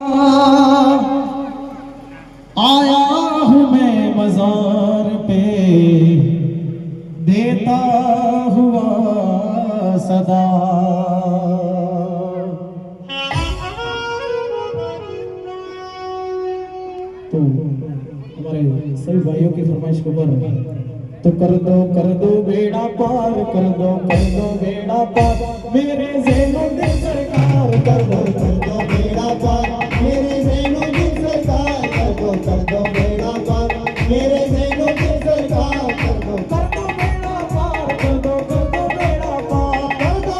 आया हूँ मैं मज़ार पे देता हुआ सदा। तो हमारे सभी भाइयों की फरमाइश के ऊपर तो कर दो बेड़ा पार, कर दो बेड़ा पार मेरे ज़ैनुद्दीन सरकार। कर दो बेड़ा पार मेरे ज़ैनुद्दीन सरकार। कर दो बेड़ा पार मेरे ज़ैनुद्दीन सरकार। कर दो बेड़ा पार, कर दो बेड़ा पार, कर दो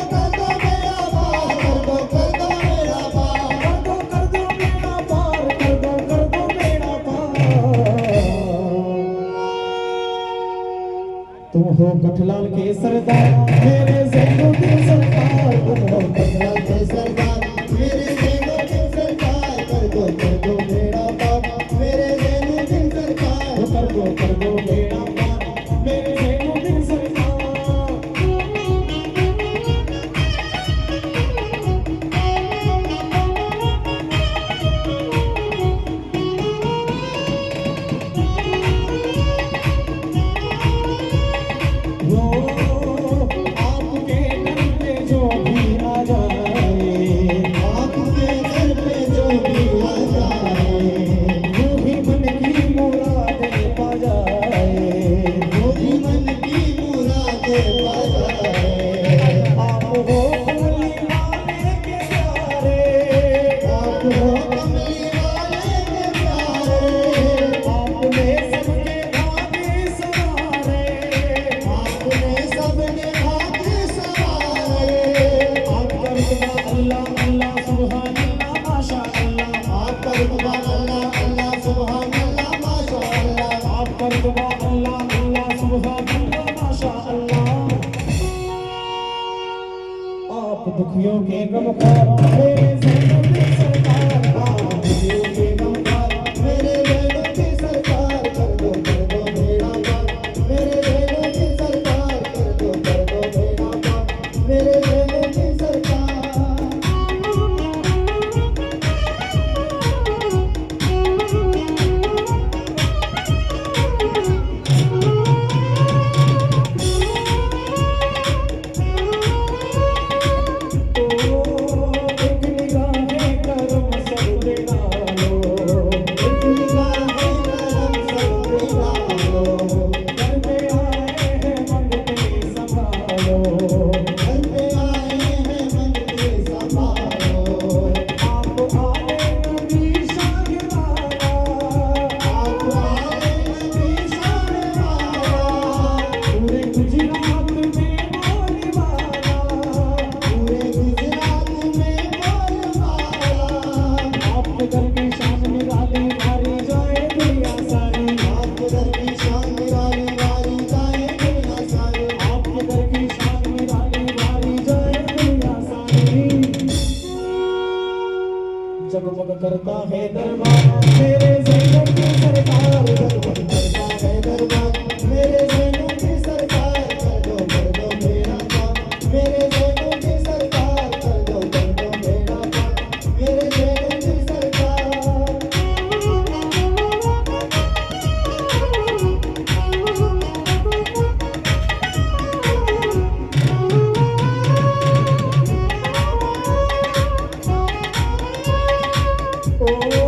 बेड़ा पार, कर दो बेड़ा पार, कर दो बेड़ा पार, कर दो बेड़ा पार। तुम हो कठलाल के सरदार मेरे ज़ैनुद्दीन सरकार। तुम हो कठलाल के सरदार मेरे ज़ैनुद्दीन सरकार। कर दो बेड़ा पार मेरे ज़ैनुद्दीन सरकार। कर दो बेड़ा पार मेरे ज़ैनुद्दीन सरकार। आपके दर पे जो भी आ जाए, आपके दर पे जो भी आ जाए, वो ही मन की मुरादें पा जाए, वो ही मन की मुरादें पा जाए। आप हो कमली वाले के प्यारे, आप हो कमली वाले के प्यारे, आपने सबके भाग्य संवारे, आपने सबके भाग्य संवारे। आपका रुतबा अल्लाह अल्लाह सुभान अल्लाह माशा अल्लाह। आपका रुतबा अल्लाह अल्लाह सुभान अल्लाह माशा अल्लाह। आपका रुतबा अल्लाह अल्लाह सुभान अल्लाह माशा अल्लाह। आप दुखियों के गमखार मेरे ज़ैनुद्दीन सरकार। आप दुखियों के गमखार मेरे ज़ैनुद्दीन सरकार। कर दो बेड़ा पार मेरे ज़ैनुद्दीन सरकार। कर दो बेड़ा पार मेरे ज़ैनुद्दीन सरकार। एक निगाहें करम सब दे डालो, एक निगाहें करम सब दे डालो। घर पे आए हैं मंगते संभालो, घर पे आए हैं मंगते संभालो। आप आए नबी शान वाला, आप आए नबी शान वाला। पूरे गुजरात में बोलने वाला, पूरे गुजरात में बोलने वाला। आपके दर की शान निराली भारी जाए दुनिया सारी। आपके दर की शान निराली भारी जाए दुनिया सारी। आपके दर की शान निराली भारी जाए दुनिया सारी। जगमग करता है दरबार मेरे ज़ैनुद्दीन सरकार। जगमग करता है दरबार मेरे ज़ैनुद्दीन सरकार। कर दो बेड़ा पार मेरे ज़ैनुद्दीन सरकार। कर दो बेड़ा पार मेरे ज़ैनुद्दीन सरकार। ओ